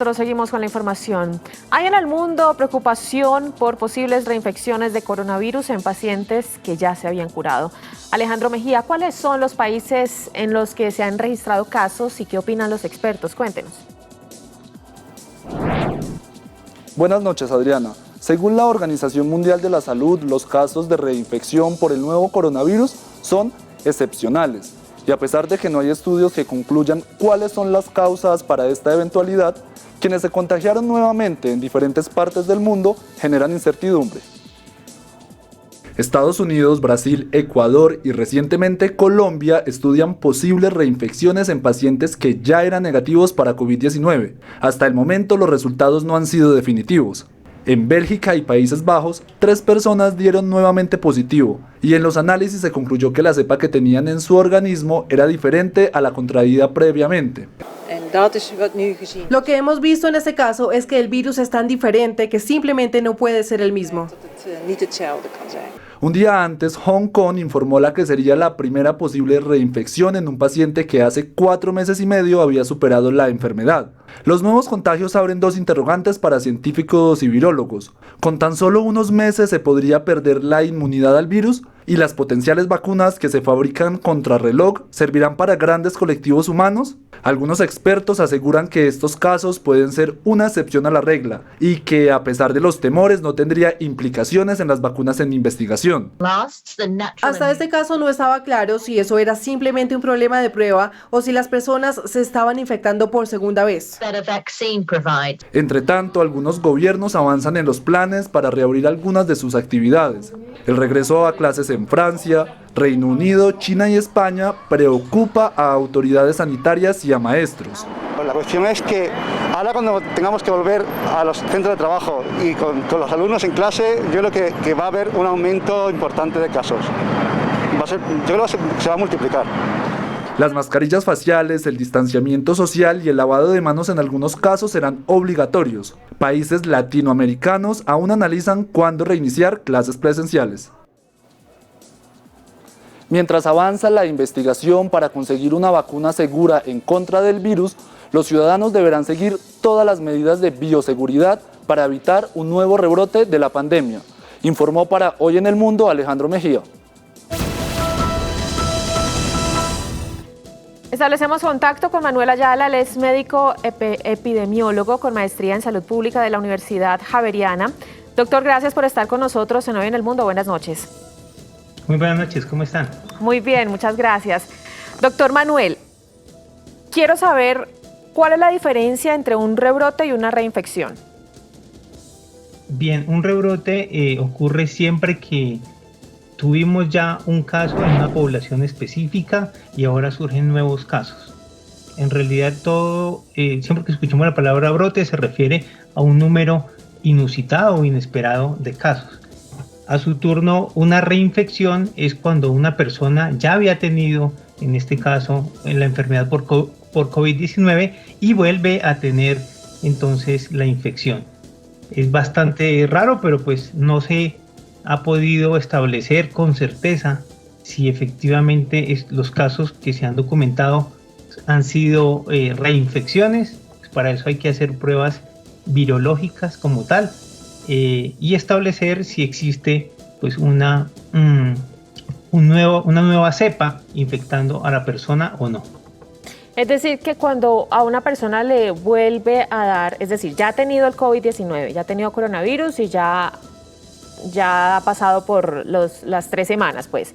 Nosotros seguimos con la información. Hay en el mundo preocupación por posibles reinfecciones de coronavirus en pacientes que ya se habían curado. Alejandro Mejía, ¿cuáles son los países en los que se han registrado casos y qué opinan los expertos? Cuéntenos. Buenas noches, Adriana. Según la Organización Mundial de la Salud, los casos de reinfección por el nuevo coronavirus son excepcionales. Y a pesar de que no hay estudios que concluyan cuáles son las causas para esta eventualidad, quienes se contagiaron nuevamente en diferentes partes del mundo generan incertidumbre. Estados Unidos, Brasil, Ecuador y recientemente Colombia estudian posibles reinfecciones en pacientes que ya eran negativos para COVID-19. Hasta el momento los resultados no han sido definitivos. En Bélgica y Países Bajos, 3 personas dieron nuevamente positivo y en los análisis se concluyó que la cepa que tenían en su organismo era diferente a la contraída previamente. Lo que hemos visto en este caso es que el virus es tan diferente que simplemente no puede ser el mismo. Un día antes, Hong Kong informó que sería la primera posible reinfección en un paciente que hace 4 meses y medio había superado la enfermedad. Los nuevos contagios abren 2 interrogantes para científicos y virólogos. ¿Con tan solo unos meses se podría perder la inmunidad al virus? ¿Y las potenciales vacunas que se fabrican contrarreloj servirán para grandes colectivos humanos? Algunos expertos aseguran que estos casos pueden ser una excepción a la regla y que, a pesar de los temores, no tendría implicaciones en las vacunas en investigación. Hasta este caso no estaba claro si eso era simplemente un problema de prueba o si las personas se estaban infectando por segunda vez. Entre tanto, algunos gobiernos avanzan en los planes para reabrir algunas de sus actividades. El regreso a clases en Francia, Reino Unido, China y España preocupa a autoridades sanitarias y a maestros. La cuestión es que ahora cuando tengamos que volver a los centros de trabajo y con los alumnos en clase, yo creo que va a haber un aumento importante de casos. Yo creo que se va a multiplicar. Las mascarillas faciales, el distanciamiento social y el lavado de manos en algunos casos serán obligatorios. Países latinoamericanos aún analizan cuándo reiniciar clases presenciales. Mientras avanza la investigación para conseguir una vacuna segura en contra del virus, los ciudadanos deberán seguir todas las medidas de bioseguridad para evitar un nuevo rebrote de la pandemia. Informó para Hoy en el Mundo Alejandro Mejía. Establecemos contacto con Manuel Ayala, él es médico epidemiólogo con maestría en salud pública de la Universidad Javeriana. Doctor, gracias por estar con nosotros en Hoy en el Mundo. Buenas noches. Muy buenas noches, ¿cómo están? Muy bien, muchas gracias. Doctor Manuel, quiero saber cuál es la diferencia entre un rebrote y una reinfección. Bien, un rebrote ocurre siempre que tuvimos ya un caso en una población específica y ahora surgen nuevos casos. En realidad siempre que escuchamos la palabra brote se refiere a un número inusitado o inesperado de casos. A su turno, una reinfección es cuando una persona ya había tenido, en este caso, la enfermedad por COVID-19 y vuelve a tener entonces la infección. Es bastante raro, pero pues no se ha podido establecer con certeza si efectivamente los casos que se han documentado han sido reinfecciones. Pues para eso hay que hacer pruebas virológicas como tal y establecer si existe pues una nueva cepa infectando a la persona o no. Es decir, que cuando a una persona le vuelve a dar, es decir, ya ha tenido el COVID-19, ya ha tenido coronavirus y ya ha pasado por las 3 semanas, pues.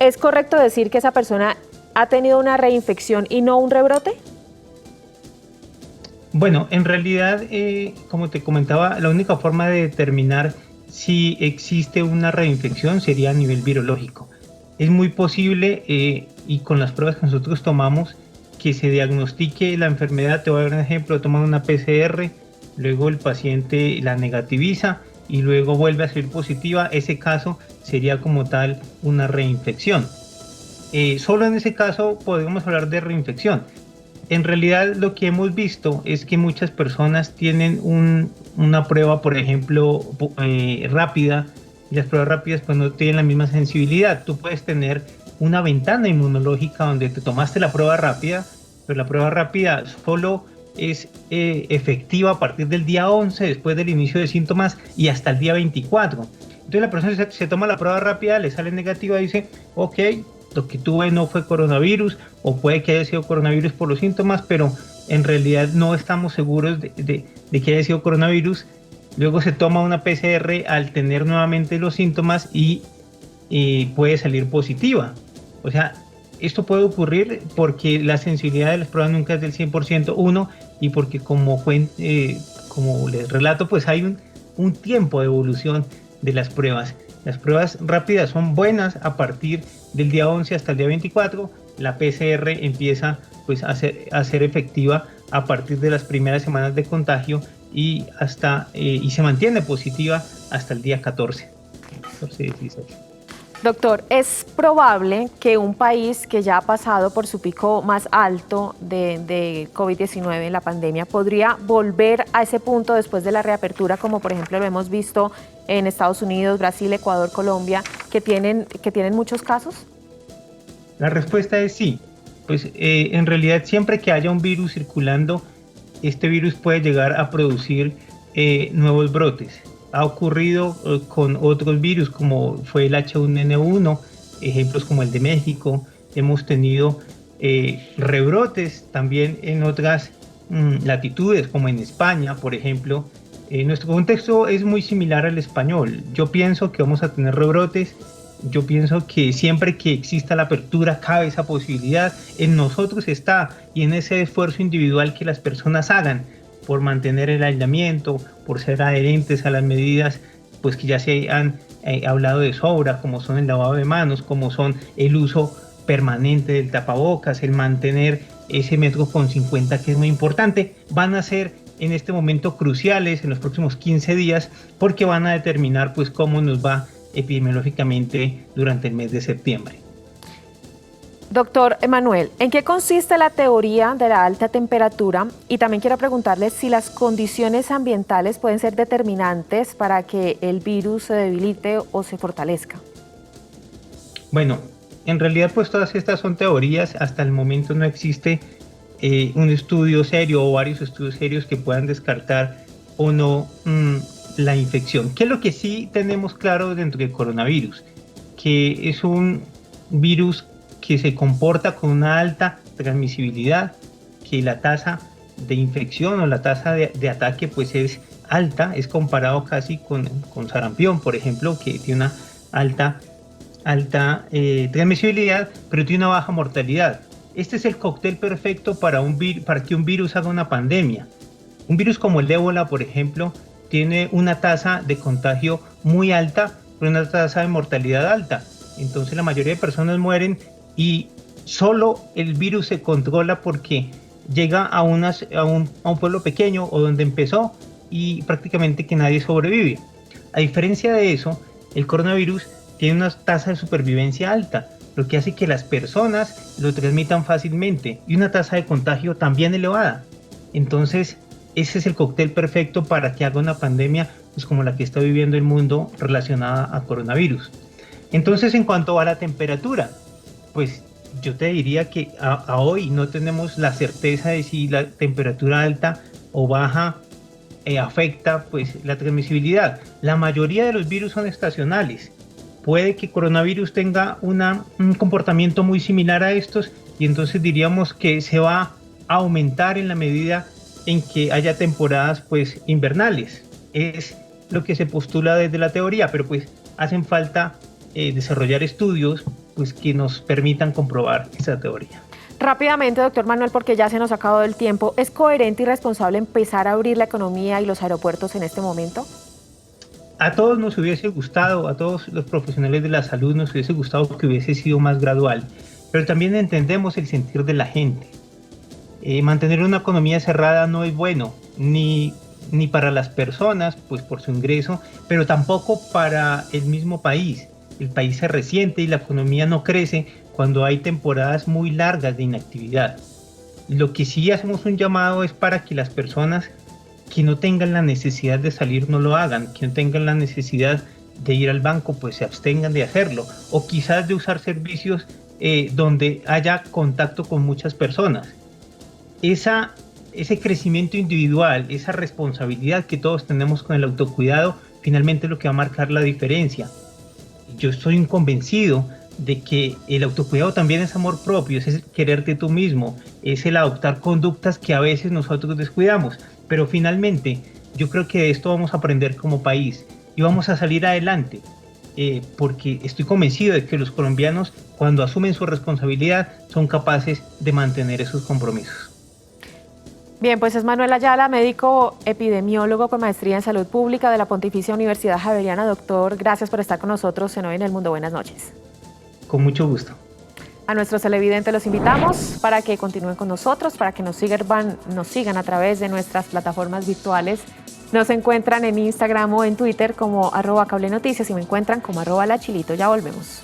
¿Es correcto decir que esa persona ha tenido una reinfección y no un rebrote? Bueno, en realidad, como te comentaba, la única forma de determinar si existe una reinfección sería a nivel virológico. Es muy posible, y con las pruebas que nosotros tomamos, que se diagnostique la enfermedad. Te voy a dar un ejemplo: toman una PCR, luego el paciente la negativiza y luego vuelve a ser positiva. Ese caso sería como tal una reinfección. Solo en ese caso podemos hablar de reinfección. En realidad lo que hemos visto es que muchas personas tienen una prueba, por ejemplo, rápida, y las pruebas rápidas pues no tienen la misma sensibilidad. Tú puedes tener una ventana inmunológica donde te tomaste la prueba rápida, pero la prueba rápida solo es efectiva a partir del día 11, después del inicio de síntomas y hasta el día 24. Entonces la persona se toma la prueba rápida, le sale negativa y dice, ok, lo que tuve no fue coronavirus, o puede que haya sido coronavirus por los síntomas, pero en realidad no estamos seguros de que haya sido coronavirus. Luego se toma una PCR al tener nuevamente los síntomas y puede salir positiva. O sea, esto puede ocurrir porque la sensibilidad de las pruebas nunca es del 100%, uno, y porque como les relato, pues hay un tiempo de evolución de las pruebas. Las pruebas rápidas son buenas a partir del día 11 hasta el día 24. La PCR empieza pues a ser efectiva a partir de las primeras semanas de contagio y se mantiene positiva hasta el día 14, 16. Doctor, ¿es probable que un país que ya ha pasado por su pico más alto de COVID-19 en la pandemia podría volver a ese punto después de la reapertura, como por ejemplo lo hemos visto en Estados Unidos, Brasil, Ecuador, Colombia, que tienen muchos casos? La respuesta es sí. Pues en realidad siempre que haya un virus circulando, este virus puede llegar a producir nuevos brotes. Ha ocurrido con otros virus como fue el H1N1, ejemplos como el de México. Hemos tenido rebrotes también en otras latitudes como en España, por ejemplo. Nuestro contexto es muy similar al español. Yo pienso que vamos a tener rebrotes. Yo pienso que siempre que exista la apertura cabe esa posibilidad. En nosotros está, y en ese esfuerzo individual que las personas hagan por mantener el aislamiento, por ser adherentes a las medidas pues que ya se han hablado de sobra, como son el lavado de manos, como son el uso permanente del tapabocas, el mantener ese 1,50 m, que es muy importante, van a ser en este momento cruciales en los próximos 15 días porque van a determinar pues cómo nos va epidemiológicamente durante el mes de septiembre. Doctor Emanuel, ¿en qué consiste la teoría de la alta temperatura? Y también quiero preguntarle si las condiciones ambientales pueden ser determinantes para que el virus se debilite o se fortalezca. Bueno, en realidad pues todas estas son teorías. Hasta el momento no existe un estudio serio o varios estudios serios que puedan descartar o no la infección. ¿Qué es lo que sí tenemos claro dentro del coronavirus? Que es un virus que se comporta con una alta transmisibilidad, que la tasa de infección o la tasa de ataque pues es alta, es comparado casi con sarampión, por ejemplo, que tiene una alta transmisibilidad, pero tiene una baja mortalidad. Este es el cóctel perfecto para que un virus haga una pandemia. Un virus como el ébola, por ejemplo, tiene una tasa de contagio muy alta, pero una tasa de mortalidad alta. Entonces la mayoría de personas mueren y solo el virus se controla porque llega a un pueblo pequeño o donde empezó y prácticamente que nadie sobrevive. A diferencia de eso, el coronavirus tiene una tasa de supervivencia alta, lo que hace que las personas lo transmitan fácilmente y una tasa de contagio también elevada. Entonces, ese es el cóctel perfecto para que haga una pandemia pues, como la que está viviendo el mundo relacionada a coronavirus. Entonces, en cuanto a la temperatura, pues yo te diría que a hoy no tenemos la certeza de si la temperatura alta o baja afecta pues la transmisibilidad. La mayoría de los virus son estacionales. Puede que coronavirus tenga un comportamiento muy similar a estos y entonces diríamos que se va a aumentar en la medida en que haya temporadas pues invernales. Es lo que se postula desde la teoría, pero pues hacen falta desarrollar estudios pues que nos permitan comprobar esa teoría. Rápidamente, doctor Manuel, porque ya se nos ha acabado el tiempo, ¿es coherente y responsable empezar a abrir la economía y los aeropuertos en este momento? A todos nos hubiese gustado, a todos los profesionales de la salud nos hubiese gustado que hubiese sido más gradual, pero también entendemos el sentir de la gente. Mantener una economía cerrada no es bueno, ni para las personas, pues por su ingreso, pero tampoco para el mismo país. El país se resiente y la economía no crece cuando hay temporadas muy largas de inactividad. Lo que sí hacemos un llamado es para que las personas que no tengan la necesidad de salir no lo hagan, que no tengan la necesidad de ir al banco, pues se abstengan de hacerlo, o quizás de usar servicios donde haya contacto con muchas personas. Esa ese crecimiento individual, esa responsabilidad que todos tenemos con el autocuidado, finalmente es lo que va a marcar la diferencia. Yo estoy convencido de que el autocuidado también es amor propio, es el quererte tú mismo, es el adoptar conductas que a veces nosotros descuidamos, pero finalmente yo creo que de esto vamos a aprender como país y vamos a salir adelante, porque estoy convencido de que los colombianos, cuando asumen su responsabilidad, son capaces de mantener esos compromisos. Bien, pues es Manuel Ayala, médico epidemiólogo con maestría en salud pública de la Pontificia Universidad Javeriana. Doctor, gracias por estar con nosotros en Hoy en el Mundo. Buenas noches. Con mucho gusto. A nuestros televidentes los invitamos para que continúen con nosotros, para que nos sigan a través de nuestras plataformas virtuales. Nos encuentran en Instagram o en Twitter como @cablenoticias y me encuentran como @lachilito. Ya volvemos.